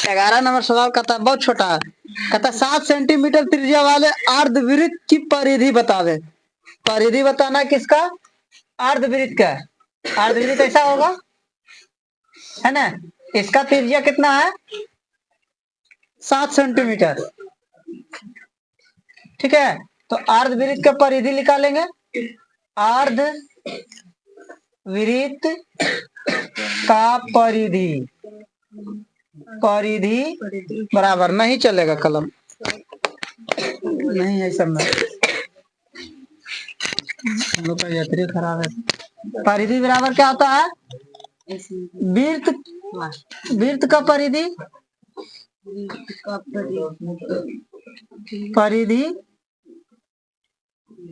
11 number सवाल कहता है, बहुत छोटा है। कहता है 7 सेंटीमीटर त्रिज्या वाले अर्धवृत्त की परिधि बतावे। परिधि बताना किसका? अर्धवृत्त का। अर्धवृत्त ऐसा होगा, है ना। इसका त्रिज्या कितना है? 7 सेंटीमीटर। ठीक है, तो अर्धवृत्त का परिधि निकालेंगे। अर्धवृत्त का परिधि, परिधि बराबर, नहीं चलेगा कलम, नहीं है सब में, हम लोग का यात्री खराब है। परिधि बराबर क्या होता है? वृत्त, वृत्त का परिधि, परिधि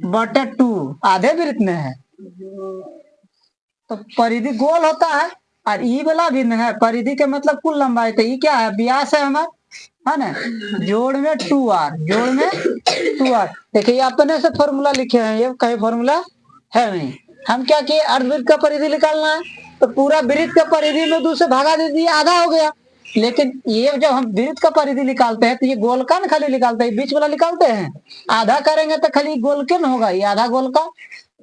बटे 2, आधे वृत्त में है तो परिधि गोल होता है, और ई वाला भिन्न है। परिधि के मतलब कुल लंबाई, तो ये क्या है? व्यास है हमारा, है ना। जोड़ में 2r, जोड़ में 2r। देखिए अपने से फॉर्मूला लिखे हैं, ये कहीं फॉर्मूला है नहीं। हम क्या किए? अर्धवृत्त का परिधि निकालना है, तो पूरा वृत्त का परिधि में 2 से भागा दे दिए, आधा हो गया। लेकिन ये जब हम वृत्त का परिधि निकालते हैं तो ये गोल का न खाली निकालते हैं, बीच वाला निकालते हैं। आधा करेंगे तो खाली गोल के न होगा, ये आधा गोल का,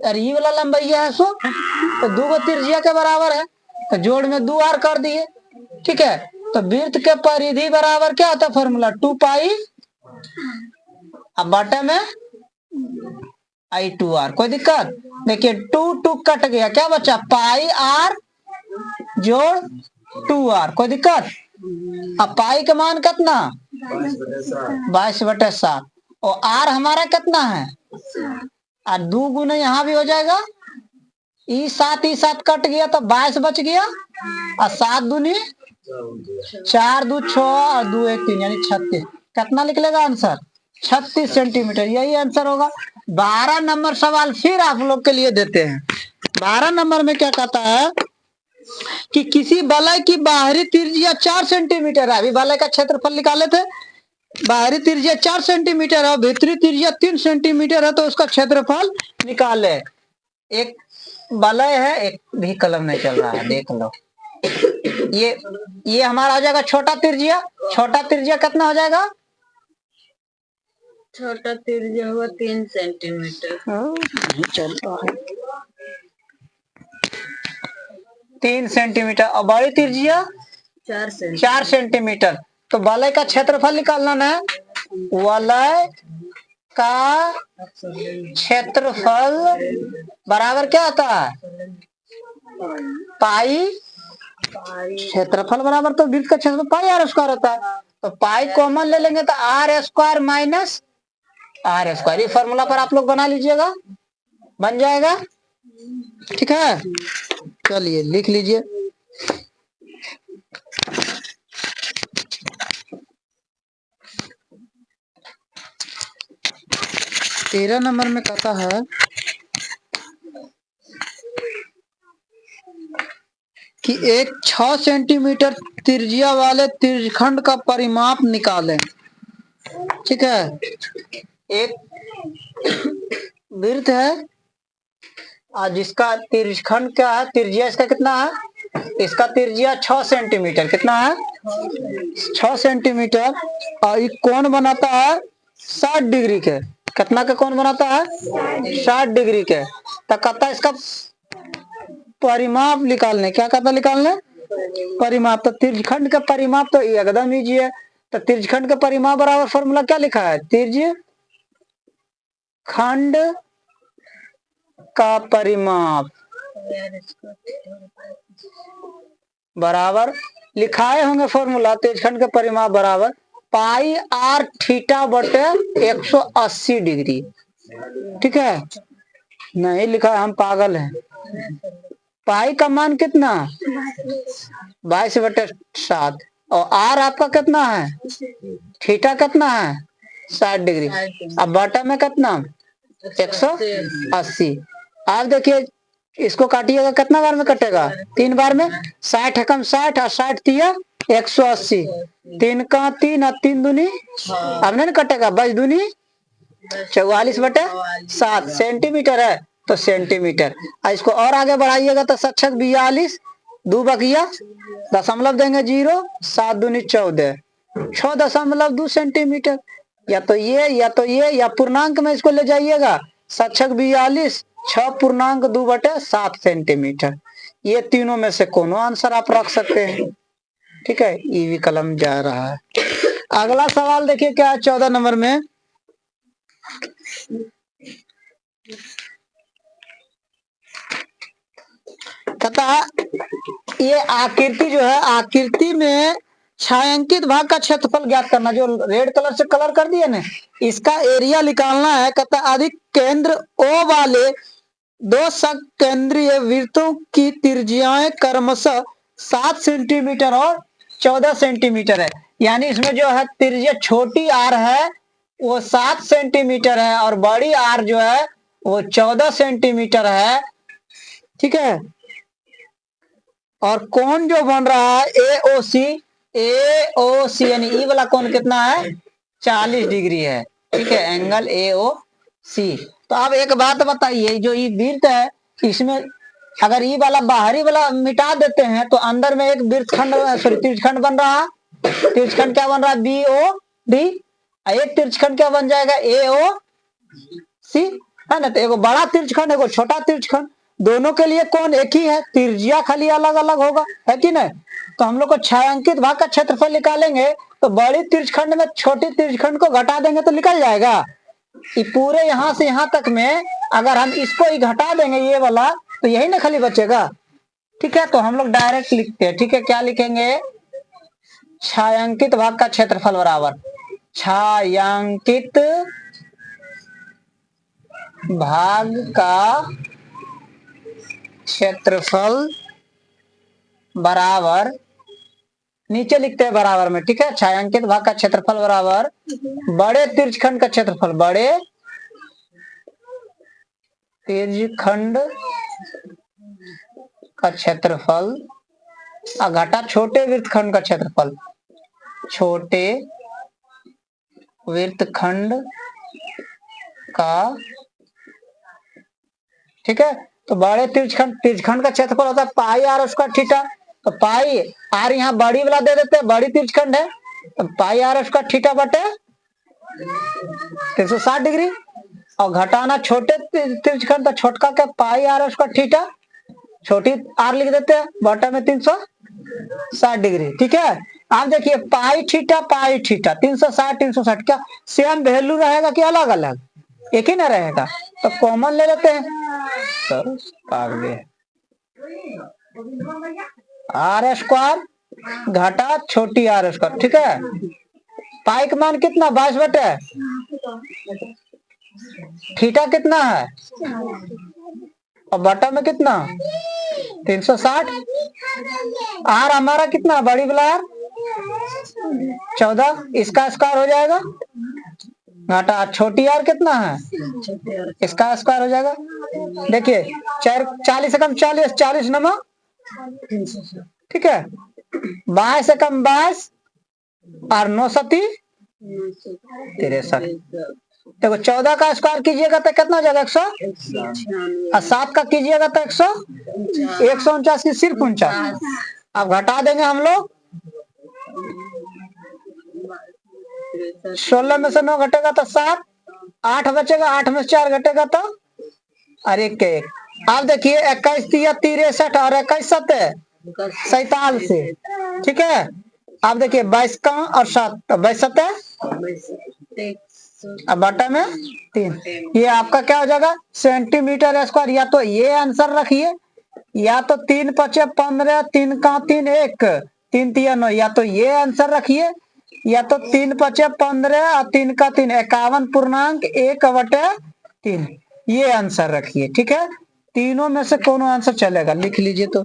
और ये वाला लंबाई है सो, तो 2 गो त्रिज्या के बराबर है, तो जोड़ में 2r कर दिए। ठीक है, तो वृत्त के परिधि बराबर क्या होता है? फॉर्मूला 2 पाई, अब बटे में I2r। कोई दिक्कत? देखिए 2 कट गया, क्या बचा? पाई r जोड़ 2r। कोई दिक्कत? अब पाई का मान कितना? 22/7, और r हमारा कितना है? और 2 गुना यहाँ भी हो जाएगा, ई 7 कट गया तो 22 बच गया, और 7 दूनी 4, 2 6 और 2 1 3, यानी 36। कितना निकलेगा आंसर? 36 सेंटीमीटर, यही आंसर होगा। 12 नंबर सवाल फिर आप लोग के लिए देते हैं। 12 नंबर में क्या कहता है कि किसी वलय की बाहरी त्रिज्या 4 सेंटीमीटर है। अभी वलय का क्षेत्रफल निकाले थे, बाहरी त्रिज्या 4 सेंटीमीटर है, भीतरी त्रिज्या 3 सेंटीमीटर है, तो उसका क्षेत्रफल निकाले। एक वलय है, एक भी कलम नहीं चल रहा है, देख लो। ये हमारा हो जाएगा छोटा त्रिज्या। छोटा त्रिज्या कितना हो जाएगा? छोटा त्रिज्या हुआ 3 सेंटीमीटर। नहीं चल रहा है, 3 सेंटीमीटर, और बड़ी त्रिज्या 4 सेंटीमीटर। तो वलय का क्षेत्रफल निकालना है। वलय का क्षेत्रफल बराबर क्या आता है? पाई, क्षेत्रफल बराबर तो वृत्त का क्षेत्रफल पाई r स्क्वायर होता है, तो पाई कॉमन ले लेंगे तो r square minus r square. ये फॉर्मूला पर आप लोग बना लीजिएगा, बन जाएगा। ठीक है, चलिए लिख लीजिए। तेरह नंबर में कहता है कि एक 6 सेंटीमीटर त्रिज्या वाले त्रिज्यखंड का परिमाप निकालें। ठीक है, एक वृत्त है और जिसका त्रिज्यखंड क्या है? त्रिज्या इसका कितना है? इसका त्रिज्या 6 सेंटीमीटर। कितना है? 6 सेंटीमीटर, और ये कोण बनाता है 60 डिग्री के। कितना का कोण बनाता है? 60 डिग्री के। तो कहता है इसका परिमाप निकालने। क्या कहता है निकालने? परिमाप। तो त्रिज्यखंड का परिमाप तो एकदम इजी है। तो त्रिज्यखंड का परिमाप बराबर फॉर्मूला क्या लिखा है? त्रिज्यखंड का परिमाप बराबर लिखाए होंगे फॉर्मूला। त्रिज्यखंड का परिमाप बराबर पाई r थीटा बटे 180 डिग्री। ठीक है, नहीं लिखा, हम पागल हैं। पाई का मान कितना? 22/7, और r आपका कितना है? थीटा कितना है? 60 डिग्री। अब बटा में कितना? 180। आप देखिए इसको काटिएगा, कितना बार में कटेगा? 3 बार में। 60 एकम 60 और 60 तिया 180, 3 का 3 और 3 दूनी, अब नहीं कटेगा, 22 दूनी 44/7 सेंटीमीटर है, तो सेंटीमीटर। इसको और आगे बढ़ाइएगा तो 42, 2 बकिया दशमलव देंगे 0, 7 दूनी 14, 6.2 सेंटीमीटर। या तो ये या तो ये, या पूर्णांक में इसको ले जाइएगा, 7×6 = 42, 6.2/7 सेंटीमीटर। ये तीनों में से कोनो आंसर आप रख सकते हैं। ठीक है, ईवी कलम जा रहा है। अगला सवाल देखिए क्या है 14 नंबर में। कहता है ये आकृति जो है, आकृति में छायांकित भाग का क्षेत्रफल ज्ञात करना। जो रेड कलर से कलर कर दिया ना, इसका एरिया निकालना है। कहता है अधिक केंद्र O वाले दो सकेंद्रीय वृत्तों की त्रिज्याएं क्रमशः 7 सेंटीमीटर और 14 सेंटीमीटर है। यानी इसमें जो है त्रिज्या छोटी R है वो 7 सेंटीमीटर है, और बड़ी R जो है वो 14 सेंटीमीटर है। ठीक है, और कोण जो बन रहा है AOC यानी ई वाला कोण कितना है, 40 डिग्री है। ठीक है, एंगल AOC। तो अब एक बात बताइए, जो ये वृत्त है इसमें अगर ई वाला बाहरी वाला मिटा देते हैं तो अंदर में एक वृत्तखंड त्रिज्यखंड बन रहा है। त्रिज्यखंड क्या बन रहा है, BOD। एक त्रिज्यखंड क्या बन जाएगा, AOC, है ना। तो एगो बड़ा त्रिज्यखंड एगो छोटा त्रिज्यखंड, दोनों के लिए कोण एक ही है, त्रिज्या खाली अलग अलग होगा, है कि नहीं। तो हम लोग को छायांकित भाग का क्षेत्रफल निकालेंगे तो बड़ी त्रिज्यखंड में छोटी त्रिज्यखंड को घटा देंगे तो निकल जाएगा। ये पूरे यहाँ से यहाँ तक में अगर हम इसको ही घटा देंगे ये वाला, तो यही ना खाली बचेगा। ठीक है, तो हम लोग डायरेक्ट लिखते हैं। ठीक है, क्या लिखेंगे, छायांकित भाग का क्षेत्रफल बराबर छायांकित भाग का क्षेत्रफल बराबर, नीचे लिखते हैं बराबर में। ठीक है, छायांकित भाग का क्षेत्रफल बराबर बड़े त्रिज्यखंड का क्षेत्रफल, बड़े त्रिज्यखंड का क्षेत्रफल और घटा छोटे वृत्तखंड का क्षेत्रफल, छोटे वृत्तखंड का। ठीक है, तो बड़े त्रिज्यखंड का क्षेत्रफल होता है πr²θ। तो पाई आर यहाँ बड़ी वाला दे देते हैं, बड़ी त्रिज्यखंड है, तो πr²θ बटे 360 डिग्री। और घटाना छोटे त्रिज्यखंड, तो छोटका क्या πr²θ, छोटी आर लिख देते हैं, बटा में 360 डिग्री। ठीक है, आप देखिए πθ 360 360 क्या सेम वैल्यू रहेगा कि अलग अलग, एक ही ना रहेगा। तो कॉमन ले लेते हैं, तो r² घटा छोटी r²। ठीक है, पाई का मान कितना 22 बटे थीटा कितना है, और बटा में कितना 360। आर हमारा कितना, बड़ी वाला आर 14, इसका स्क्वायर हो जाएगा, घटा छोटी आर कितना है, इसका स्क्वायर हो जाएगा। देखिए 40 से कम 40, 40 नंबर। ठीक है, 22 से कम 22 और 9 सती 63। देखो 14 का स्क्वायर कीजिएगा तो कितना हो जाएगा 100, और 7 का कीजिएगा तो 149 की सिर्फ 49। अब घटा देंगे हम लोग, 16 में से 9 घटेगा तो 7, 8 बचेगा, 8 में से 4 घटेगा तो और 1 के 1। अब देखिए 21 3 63 और 21 7 47। ठीक है, अब देखिए 22 का और 7, तो 22 7 अब बटा में 3, ये आपका क्या हो जाएगा सेंटीमीटर स्क्वायर। या तो ये आंसर रखिए, या तो 3 5 15, 3 का 3 1, 3 3 9, या तो ये आंसर रखिए, या तो 3 5 15 और 3 का 3 51.1/3, ये आंसर रखिए। ठीक है, तीनों में से कौन आंसर चलेगा, लिख लीजिए। तो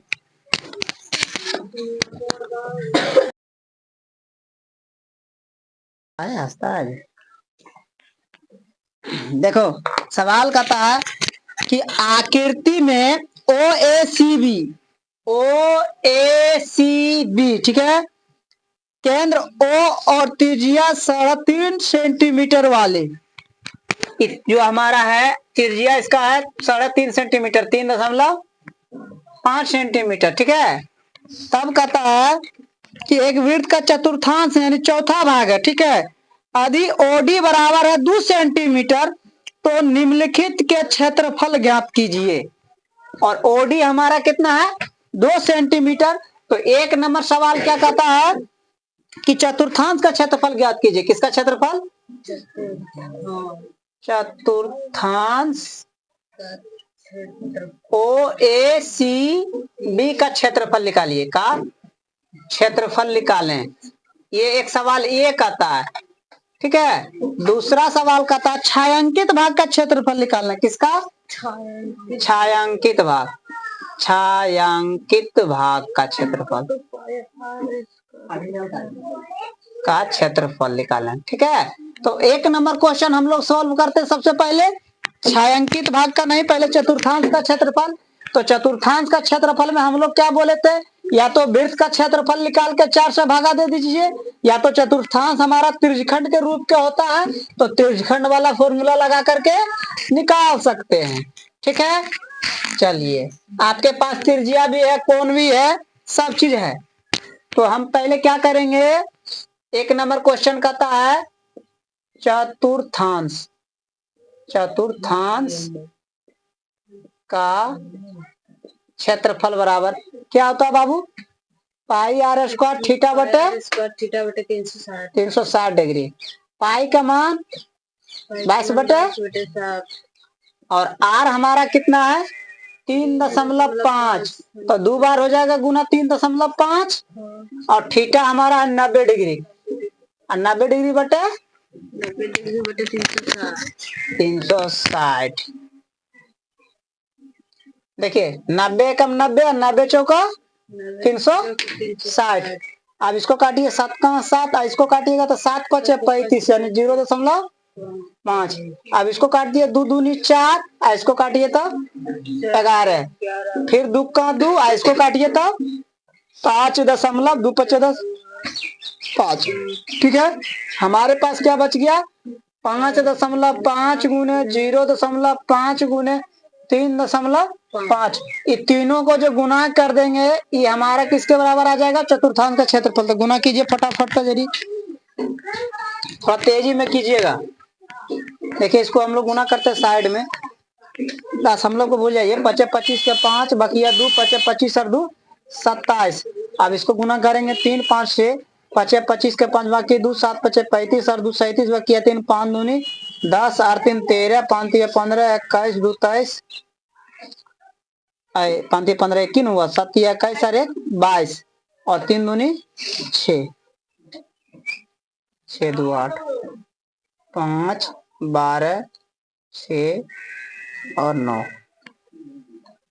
हंसता है। देखो सवाल कहता है कि आकृति में OACB, ठीक है, केंद्र O और त्रिज्या 3.5 सेंटीमीटर वाले, जो हमारा है त्रिज्या इसका है 3.5 सेंटीमीटर, 3.5 सेंटीमीटर। ठीक है, तब कहता है कि एक वृत्त का चतुर्थांश यानी चौथा भाग है, ठीक है, यदि ओडी बराबर है 2 सेंटीमीटर तो निम्नलिखित के क्षेत्रफल ज्ञात कीजिए। और ओडी हमारा कितना है 2 सेंटीमीटर। तो 1 नंबर सवाल क्या कहता है कि चतुर्थांश का क्षेत्रफल ज्ञात कीजिए। किसका क्षेत्रफल? चतुर्थांश ओ ए सी बी का क्षेत्रफल निकालिए। का क्षेत्रफल निकालें। ये एक सवाल ये कहता है, ठीक है। दूसरा सवाल कहता है छायांकित भाग का क्षेत्रफल निकालना। किसका? छायांकित भाग। छायांकित भाग का क्षेत्रफल का क्षेत्रफल निकालें, ठीक है। तो 1 नंबर क्वेश्चन हम लोग सॉल्व करते हैं। सबसे पहले छायांकित भाग का नहीं, पहले चतुर्थांश का क्षेत्रफल। तो चतुर्थांश का क्षेत्रफल में हम लोग क्या बोले थे, या तो वृत्त का क्षेत्रफल निकाल के 4 से भागा दे दीजिए, या तो चतुर्थांश हमारा त्रिज्यखंड के रूप का होता है तो त्रिज्यखंड वाला फॉर्मूला लगा करके निकाल सकते हैं, ठीक है। चलिए, आपके पास त्रिज्या भी है, कोण भी है, सब चीज है। तो हम पहले क्या करेंगे, 1 नंबर क्वेश्चन कहता है चतुर्थांश। चतुर्थांश का क्षेत्रफल बराबर क्या होता है बाबू? पाई आर स्क्वायर थीटा बटे 360 डिग्री। पाई का मान 22 बटे, और आर हमारा कितना है 3.5। तो 2 बार हो जाएगा गुना 3.5, और थीटा हमारा है 90 डिग्री। और 90 डिग्री बटे 360। देखिए 90 कम 90 और 90 चौका 360। अब इसको काटिए 7 का 7, इसको काटिएगा तो 7 पचे 35 यानी 0.5। अब इसको काट दिए 2 दूनी 4, इसको काटिए तो 11। फिर 2 का 2, इसको काटिए तो 5.2 पचे 10 5, ठीक है। हमारे पास क्या बच गया 5.5 गुने 0.5 गुने 3.5। ये तीनों को जो गुना कर देंगे ये हमारा किसके बराबर आ जाएगा? चतुर्थांश का क्षेत्रफल। तो गुना कीजिए फटाफट से, जरी थोड़ा तेजी में कीजिएगा। देखिए इसको हम लोग गुना करते हैं साइड में, 10 हम लोग को भूल जाइए। 5 25 के 5 बकिया 2, 5 25 और 2 27। अब इसको गुना करेंगे 3 5 से, 5 25 के 5 बाकी 2, 7 5 35 और 2 37 बकिया 3, 5 दूनी 10 और 3 13, 5 3 15, 21 2 23, 5 3 15 21 हुआ, 7 21 और 1 22, और 3 दूनी 6, 6 2 8, 5 12 6 और 9।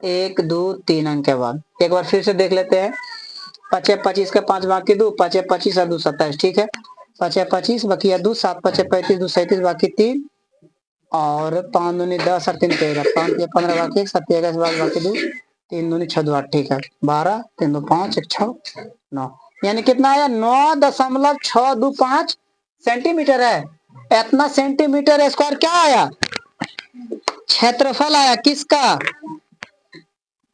1 2 3 अंक के बाद एक बार फिर से देख लेते हैं। 5 25 के 5 बाकी 2, 5 25 और 2 27, ठीक है। 5 25 बकिया 2, 7 5 35 2 37 बाकी 3, और 5 दूनी 10 और 3 13, 5 15 बाकी 1, 7 21 बाकी 2, 3 दूनी 6 2 8, ठीक है। 12 3 2 5 1 6 9, यानी कितना आया 9.625 सेंटीमीटर है। इतना सेंटीमीटर स्क्वायर क्या आया? क्षेत्रफल आया। किसका?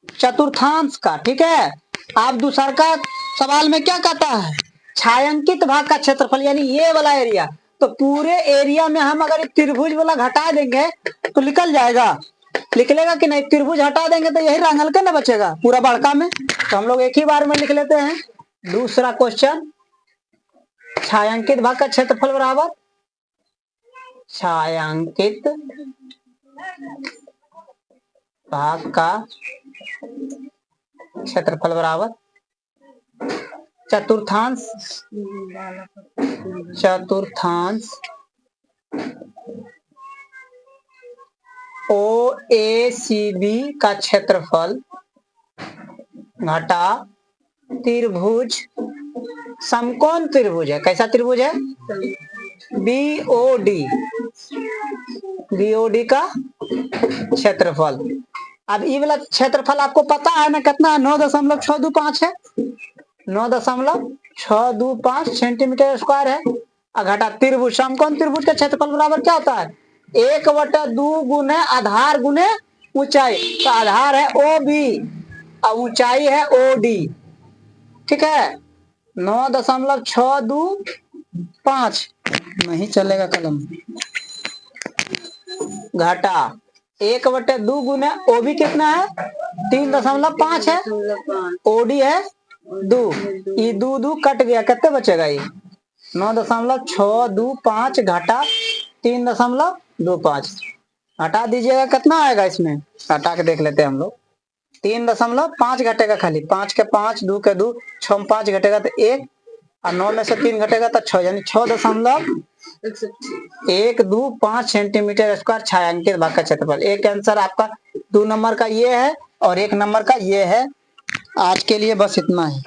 चतुर्थांश का, ठीक है। आप दूसरा का सवाल में क्या कहता है? छायांकित भाग का क्षेत्रफल, यानी ये वाला एरिया। तो पूरे एरिया में हम अगर त्रिभुज वाला घटा देंगे तो निकल जाएगा, निकलेगा कि नहीं? त्रिभुज हटा देंगे तो यही रंगल का ना बचेगा पूरा बड़का में। तो हम लोग एक ही बार में लिख लेते हैं दूसरा क्वेश्चन। छायांकित भाग का क्षेत्रफल बराबर छायांकित भाग का क्षेत्रफल बराबर चतुर्थांश ओ ए सी बी का क्षेत्रफल घटा त्रिभुज समकोण त्रिभुज है। कैसा त्रिभुज है? बीओडी का क्षेत्रफल। अब ये वाला क्षेत्रफल आपको पता है ना कितना है? 9.625 है। 9.625 सेंटीमीटर स्क्वायर है। घटा त्रिभुज समकोण त्रिभुज का क्षेत्रफल बराबर क्या होता है? 1/2 गुने आधार गुने ऊंचाई। तो आधार है ओ बी और ऊंचाई है ओ डी, ठीक है। 9.625 नहीं चलेगा कलम। घटा 1/2 गुना ओ भी कितना है 3.5 है, 3.5 ओडी है 2, ये 2 कट गया, कितने बचेगा ये 9.625 घटा 3.25 हटा दीजिएगा, कितना आएगा इसमें, हटा के देख लेते हैं हम लोग। 3.5 घटेगा खाली, 5 के 5, 2 के 2, 6 में 5 घटेगा तो 1, और 9 में से 3 घटेगा तो 6, यानी 6.125 सेंटीमीटर स्क्वायर छायांकित भाग का क्षेत्रफल। एक आंसर आपका 2 नंबर का ये है और 1 नंबर का ये है। आज के लिए बस इतना ही।